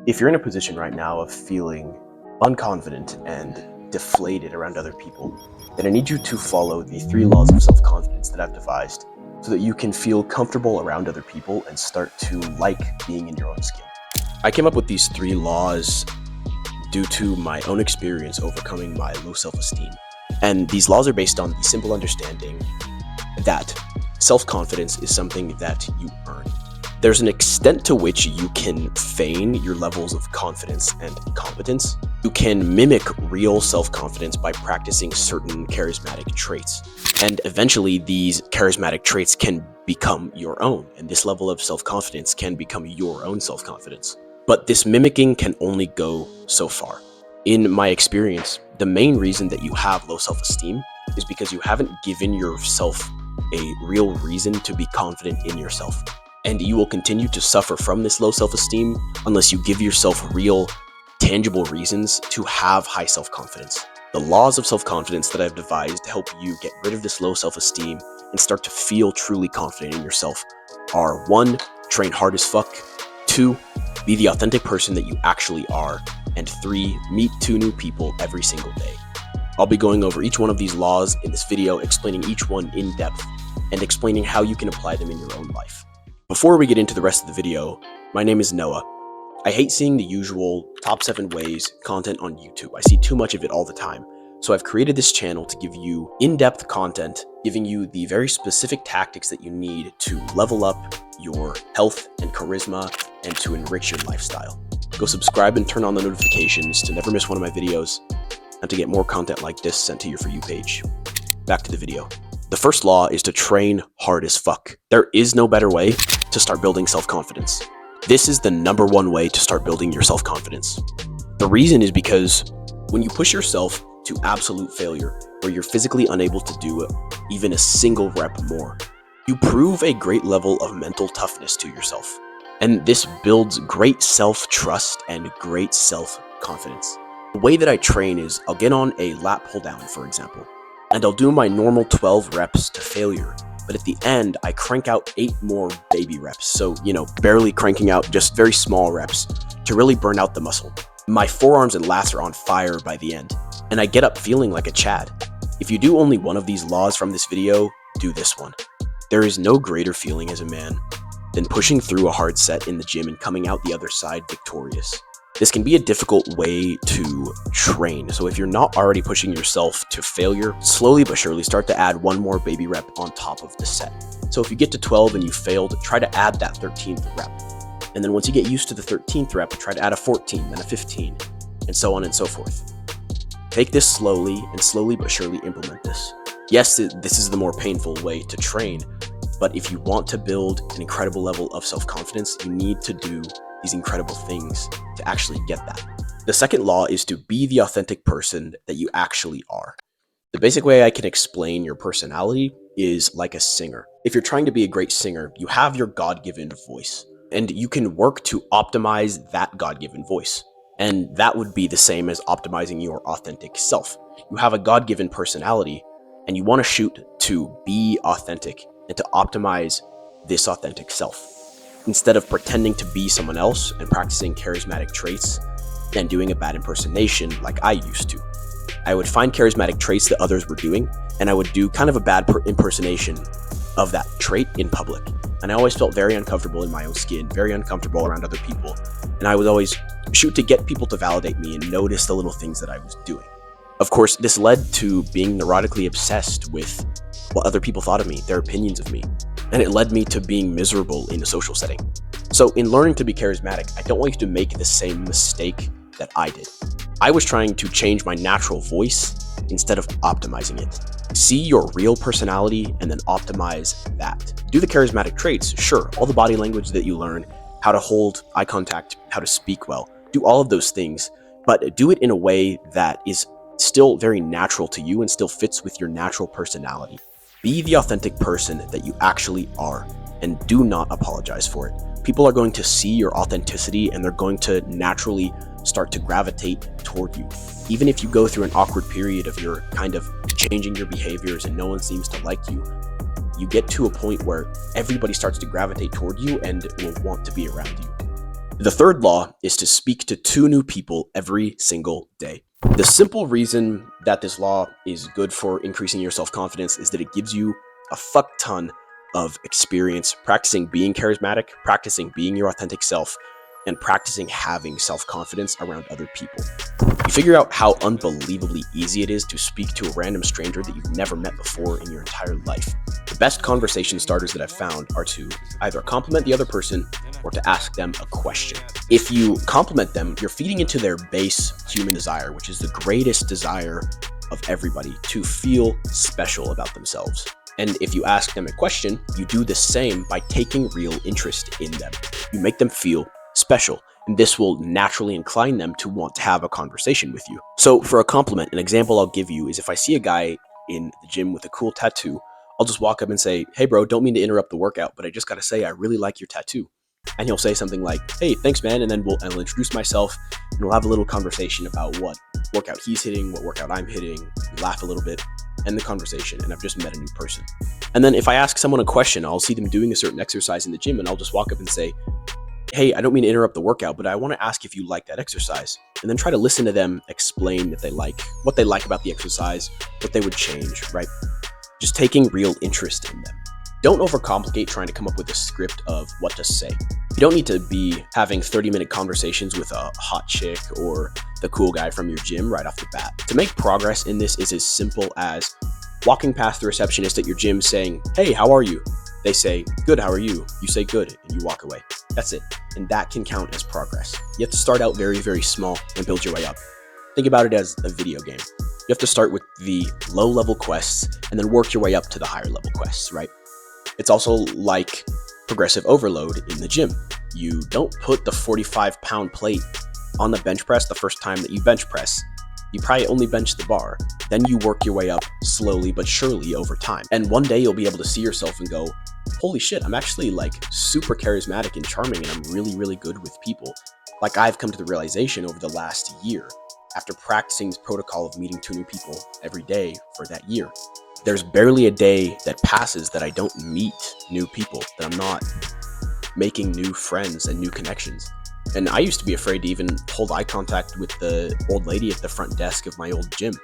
If you're in a position right now of feeling unconfident and deflated around other people, then I need you to follow the 3 laws of self-confidence that I've devised so that you can feel comfortable around other people and start to like being in your own skin. I came up with these 3 laws due to my own experience overcoming my low self-esteem. And these laws are based on the simple understanding that self-confidence is something that you earn. There's an extent to which you can feign your levels of confidence and competence. You can mimic real self-confidence by practicing certain charismatic traits. And eventually these charismatic traits can become your own, and this level of self-confidence can become your own self-confidence. But this mimicking can only go so far. In my experience, the main reason that you have low self-esteem is because you haven't given yourself a real reason to be confident in yourself. And you will continue to suffer from this low self-esteem unless you give yourself real, tangible reasons to have high self-confidence. The laws of self-confidence that I've devised to help you get rid of this low self-esteem and start to feel truly confident in yourself are: 1. Train hard as fuck. 2. Be the authentic person that you actually are. And 3. Meet 2 new people every single day. I'll be going over each one of these laws in this video, explaining each one in depth and explaining how you can apply them in your own life. Before we get into the rest of the video, my name is Noah. I hate seeing the usual top 7 ways content on YouTube. I see too much of it all the time. So I've created this channel to give you in-depth content, giving you the very specific tactics that you need to level up your health and charisma and to enrich your lifestyle. Go subscribe and turn on the notifications to never miss one of my videos and to get more content like this sent to your For You page. Back to the video. The first law is to train hard as fuck. There is no better way to start building self-confidence. This is the #1 way to start building your self-confidence. The reason is because when you push yourself to absolute failure, where you're physically unable to do even a single rep more, you prove a great level of mental toughness to yourself. And this builds great self-trust and great self-confidence. The way that I train is I'll get on a lat pull down, for example, and I'll do my normal 12 reps to failure. But at the end, I crank out 8 more baby reps. So, barely cranking out just very small reps to really burn out the muscle. My forearms and lats are on fire by the end, and I get up feeling like a Chad. If you do only one of these laws from this video, do this one. There is no greater feeling as a man than pushing through a hard set in the gym and coming out the other side victorious. This can be a difficult way to train, so if you're not already pushing yourself to failure, slowly but surely start to add 1 more baby rep on top of the set. So if you get to 12 and you failed, try to add that 13th rep. And then once you get used to the 13th rep, try to add a 14, then a 15, and so on and so forth. Take this slowly and slowly but surely implement this. Yes, this is the more painful way to train, but if you want to build an incredible level of self-confidence, you need to do these incredible things to actually get that. The second law is to be the authentic person that you actually are. The basic way I can explain your personality is like a singer. If you're trying to be a great singer, you have your God-given voice, and you can work to optimize that God-given voice. And that would be the same as optimizing your authentic self. You have a God-given personality, and you want to shoot to be authentic and to optimize this authentic self. Instead of pretending to be someone else and practicing charismatic traits and doing a bad impersonation like I used to. I would find charismatic traits that others were doing, and I would do kind of a bad impersonation of that trait in public. And I always felt very uncomfortable in my own skin, very uncomfortable around other people. And I would always shoot to get people to validate me and notice the little things that I was doing. Of course, this led to being neurotically obsessed with what other people thought of me, their opinions of me. And it led me to being miserable in a social setting. So in learning to be charismatic, I don't want you to make the same mistake that I did. I was trying to change my natural voice instead of optimizing it. See your real personality and then optimize that. Do the charismatic traits, sure, all the body language that you learn, how to hold eye contact, how to speak well, do all of those things, but do it in a way that is still very natural to you and still fits with your natural personality. Be the authentic person that you actually are, and do not apologize for it. People are going to see your authenticity, and they're going to naturally start to gravitate toward you. Even if you go through an awkward period of your kind of changing your behaviors and no one seems to like you, you get to a point where everybody starts to gravitate toward you and will want to be around you. The third law is to speak to 2 new people every single day. The simple reason that this law is good for increasing your self-confidence is that it gives you a fuck ton of experience practicing being charismatic, practicing being your authentic self, and practicing having self-confidence around other people. You figure out how unbelievably easy it is to speak to a random stranger that you've never met before in your entire life. The best conversation starters that I've found are to either compliment the other person or to ask them a question. If you compliment them, you're feeding into their base human desire, which is the greatest desire of everybody, to feel special about themselves. And if you ask them a question, you do the same by taking real interest in them. You make them feel special, and this will naturally incline them to want to have a conversation with you. So for a compliment, an example I'll give you is if I see a guy in the gym with a cool tattoo, I'll just walk up and say, "Hey bro, don't mean to interrupt the workout, but I just gotta say I really like your tattoo." And he'll say something like, "Hey, thanks man," and then I'll introduce myself and we'll have a little conversation about what workout he's hitting, what workout I'm hitting, we laugh a little bit, end the conversation, and I've just met a new person. And then if I ask someone a question, I'll see them doing a certain exercise in the gym and I'll just walk up and say, "Hey, I don't mean to interrupt the workout, but I want to ask if you like that exercise," and then try to listen to them explain that what they like about the exercise, what they would change, right? Just taking real interest in them. Don't overcomplicate trying to come up with a script of what to say. You don't need to be having 30-minute conversations with a hot chick or the cool guy from your gym right off the bat. To make progress in this is as simple as walking past the receptionist at your gym saying, "Hey, how are you?" They say, "Good, how are you?" You say, "Good," and you walk away. That's it. And that can count as progress. You have to start out very, very small and build your way up. Think about it as a video game. You have to start with the low-level quests and then work your way up to the higher-level quests, right? It's also like progressive overload in the gym. You don't put the 45-pound plate on the bench press the first time that you bench press. You probably only bench the bar. Then you work your way up slowly but surely over time. And one day you'll be able to see yourself and go, "Holy shit, I'm actually like super charismatic and charming and I'm really, really good with people." Like I've come to the realization over the last year after practicing this protocol of meeting 2 new people every day for that year. There's barely a day that passes that I don't meet new people, that I'm not making new friends and new connections. And I used to be afraid to even hold eye contact with the old lady at the front desk of my old gym.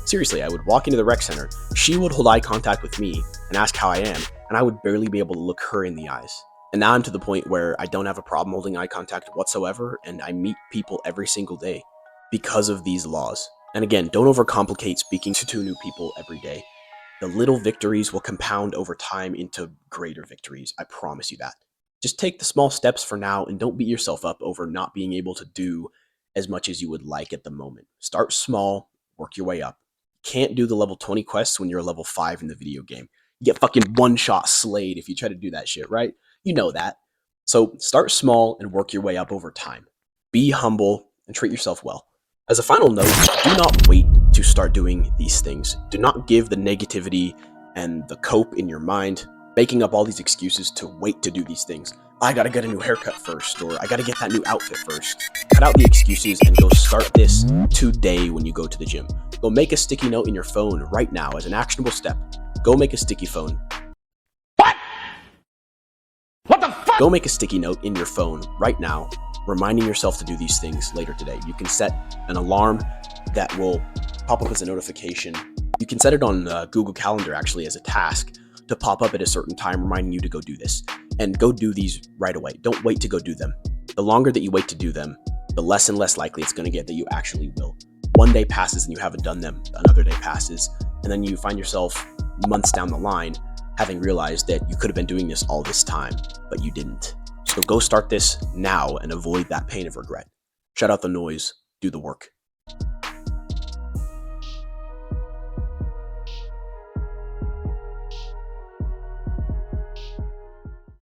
Seriously, I would walk into the rec center, she would hold eye contact with me and ask how I am, and I would barely be able to look her in the eyes. And now I'm to the point where I don't have a problem holding eye contact whatsoever, and I meet people every single day because of these laws. And again, don't overcomplicate speaking to 2 new people every day. The little victories will compound over time into greater victories. I promise you that. Just take the small steps for now and don't beat yourself up over not being able to do as much as you would like at the moment. Start small, work your way up. You can't do the level 20 quests when you're a level 5 in the video game. You get fucking one-shot slayed if you try to do that shit, right? You know that. So start small and work your way up over time. Be humble and treat yourself well. As a final note, do not wait to start doing these things. Do not give the negativity and the cope in your mind making up all these excuses to wait to do these things. "I gotta get a new haircut first," or "I gotta get that new outfit first." Cut out the excuses and go start this today when you go to the gym. Go make a sticky note in your phone right now as an actionable step. Go make a sticky phone. What the fuck? Go make a sticky note in your phone right now, reminding yourself to do these things later today. You can set an alarm that will pop up as a notification. You can set it on Google Calendar actually as a task to pop up at a certain time, reminding you to go do this. And go do these right away. Don't wait to go do them. The longer that you wait to do them, the less and less likely it's going to get that you actually will. One day passes and you haven't done them, another day passes, and then you find yourself months down the line having realized that you could have been doing this all this time, but you didn't. So go start this now and avoid that pain of regret. Shut out the noise, do the work.